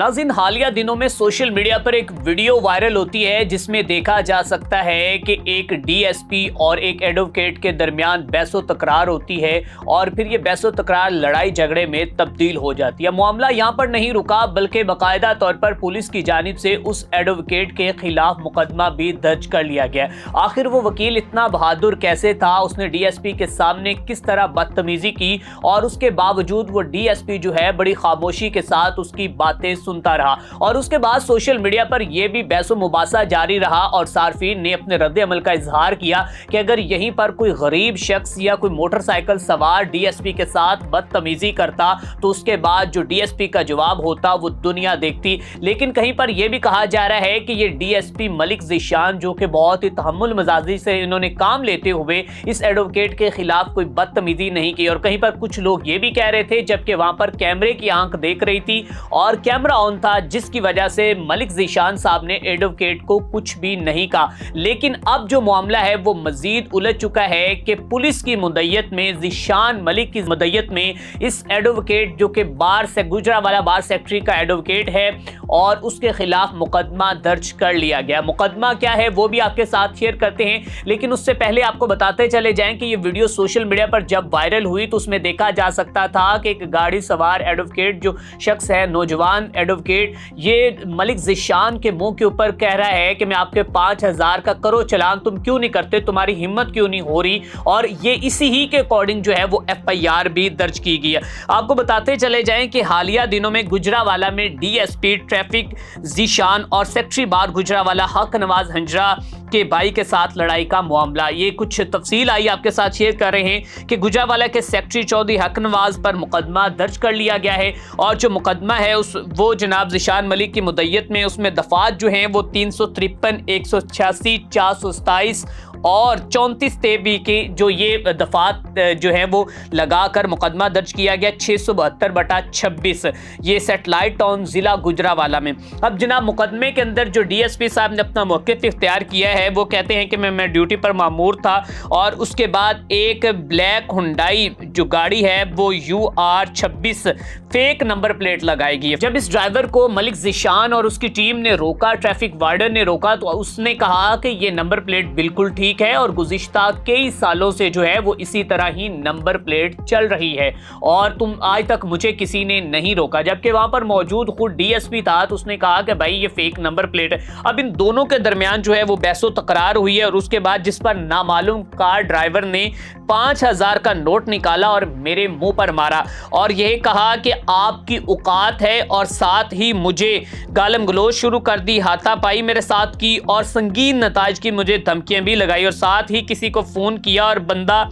नाज़रीन, हालिया दिनों में सोशल मीडिया पर एक वीडियो वायरल होती है जिसमें देखा जा सकता है कि एक डीएसपी और एक एडवोकेट के दरमियान बहसो तकरार होती है और फिर ये बहसो तकरार लड़ाई झगड़े में तब्दील हो जाती है। मामला यहाँ पर नहीं रुका बल्कि बाकायदा तौर पर पुलिस की जानिब से उस एडवोकेट के खिलाफ मुकदमा भी दर्ज कर लिया गया। आखिर वो वकील इतना बहादुर कैसे था, उसने डीएसपी के सामने किस तरह बदतमीजी की और उसके बावजूद वो डीएसपी जो है बड़ी खामोशी के साथ उसकी बातें सुनता रहा। और उसके बाद सोशल मीडिया पर यह भी बहसो मुबासा जारी रहा और सार्फिन ने अपने रद्द अमल का इजहार किया कि अगर यहीं पर कोई गरीब शख्स या कोई मोटरसाइकिल सवार डीएसपी के साथ बदतमीजी करता तो उसके बाद जो डीएसपी का जवाब होता वो दुनिया देखती। लेकिन कहीं पर यह भी कहा जा रहा है कि ये डीएसपी मलिक ज़ीशान जो कि बहुत ही तहम्मुल मजाजी से इन्होंने काम लेते हुए इस एडवोकेट के खिलाफ कोई बदतमीजी नहीं की। और कहीं पर कुछ लोग ये भी कह रहे थे, जबकि वहां पर कैमरे की आंख देख रही थी और कैमरा ऑन था, जिसकी वजह से मलिक ज़ीशान साहब ने एडवोकेट को कुछ भी नहीं कहा। लेकिन अब जो मामला है वो मजीद उलझ चुका है कि पुलिस की मुद्दत में, ज़ीशान मलिक की मुद्दत में इस एडवोकेट जो कि बार से गुजरावाला बार सेक्रेटरी का एडवोकेट है और उसके खिलाफ मुकदमा दर्ज कर लिया गया। मुकदमा क्या है वो भी आपके साथ शेयर करते हैं, लेकिन उससे पहले आपको बताते चले जाएं कि ये वीडियो सोशल मीडिया पर जब वायरल हुई तो उसमें देखा जा सकता था कि एक गाड़ी सवार एडवोकेट जो शख्स है, नौजवान एडवोकेट, ये मलिक ज़ीशान के मुंह के ऊपर कह रहा है कि मैं आपके 5,000 का करो चलान, तुम क्यों नहीं करते, तुम्हारी हिम्मत क्यों नहीं हो रही। और ये इसी ही के अकॉर्डिंग जो है वो एफआईआर भी दर्ज की गई है। आपको बताते चले जाएं कि हालिया दिनों में गुजरावाला में डीएसपी ट्रैफिक ज़ीशान और सेक्रेटरी बार गुजरावाला हक नवाज हंजरा के भाई के साथ लड़ाई का मामला। ये कुछ तफसील आई आपके साथ शेयर कर रहे हैं कि गुजरावाला के सेक्रेटरी चौधरी हक नवाज पर मुकदमा दर्ज कर लिया गया है और जो मुकदमा है वो जनाब ज़ीशान मलिक की मुद्दत में उसमें दफात जो हैं वो 353, 186, 427 और 34 तेबी की जो ये दफात जो है वो लगाकर मुकदमा दर्ज किया गया 672/26 ये सैटेलाइट टाउन जिला गुजरावाला में। अब जनाब मुकदमे के अंदर जो डीएसपी साहब ने अपना मौक़िफ़ इख्तियार किया है वो कहते हैं कि मैं ड्यूटी पर मामूर था और उसके बाद एक ब्लैक हुंडई जो गाड़ी है वो UR26 फेक नंबर प्लेट लगाई गई। जब इस ड्राइवर को मलिक ज़ीशान और उसकी टीम ने रोका, ट्रैफिक वार्डन ने रोका, तो उसने कहा कि ये नंबर प्लेट बिल्कुल ठीक है और गुज़िश्ता कई सालों से जो है वो इसी तरह ही नंबर प्लेट चल रही है और तुम आज तक मुझे किसी ने नहीं रोका। जबकि वहां पर मौजूद खुद डीएसपी था तो उसने कहा कि भाई ये फेक नंबर प्लेट है। अब इन दोनों के दरमियान जो है वो बहसो तकरार हुई है और उसके बाद जिस पर नामालूम कार ड्राइवर ने 5,000 का नोट निकाला और मेरे मुंह पर मारा और यह कहा कि आपकी औकात है और साथ ही मुझे गालम गलोच शुरू कर दी, हाथापाई मेरे साथ की और संगीन नताज की मुझे धमकियां भी लगाई और साथ ही किसी को फ़ोन किया और बंदा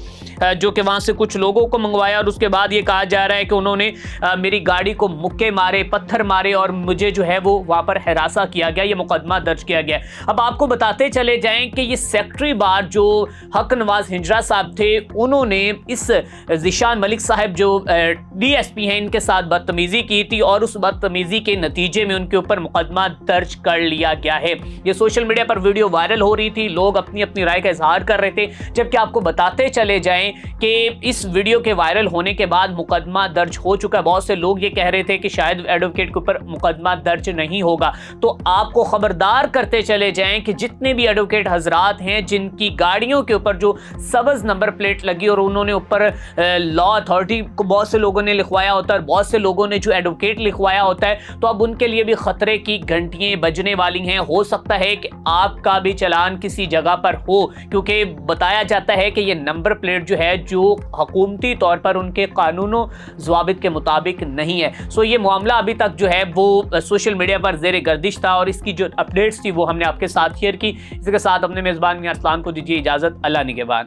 जो कि वहाँ से कुछ लोगों को मंगवाया और उसके बाद ये कहा जा रहा है कि उन्होंने मेरी गाड़ी को मुक्के मारे, पत्थर मारे और मुझे जो है वो वहाँ पर हिरासा किया गया। ये मुकदमा दर्ज किया गया। अब आपको बताते चले जाएं कि ये सेक्रेटरी बार जो हक नवाज हिंजरा साहब थे उन्होंने इस ज़ीशान मलिक साहब जो डीएसपी हैं इनके साथ बदतमीज़ी की थी और उस बदतमीज़ी के नतीजे में उनके ऊपर मुकदमा दर्ज कर लिया गया है। ये सोशल मीडिया पर वीडियो वायरल हो रही थी, लोग अपनी अपनी राय का इजहार कर रहे थे। जबकि आपको बताते चले जाएं कि इस वीडियो के वायरल होने के बाद मुकदमा दर्ज हो चुका है। बहुत से लोग ये कह रहे थे कि शायद एडवोकेट के ऊपर मुकदमा दर्ज नहीं होगा। तो आपको खबरदार करते चले जाएं कि जितने भी एडवोकेट हजरात हैं जिनकी गाड़ियों के ऊपर जो सब्ज़ नंबर प्लेट लगी और उन्होंने ऊपर लॉ अथॉरिटी को बहुत से लोगों ने लिखवाया होता है और बहुत से लोगों ने जो एडवोकेट लिखवाया होता है, तो अब उनके लिए भी खतरे की घंटियां बजने वाली हैं। हो सकता है कि आपका भी चालान किसी जगह पर हो, क्योंकि बताया जाता है कि ये नंबर प्लेट जो है जो हुकूमती तौर पर उनके कानूनों ज़वाबित के मुताबिक नहीं है। सो ये मामला अभी तक जो है वो सोशल मीडिया पर ज़ेर गर्दिश था और इसकी जो अपडेट्स थी वो हमने आपके साथ शेयर की। इसी के साथ अपने मेज़बान अरसलान को दीजिए इजाज़त। अल्लाह निगहबान।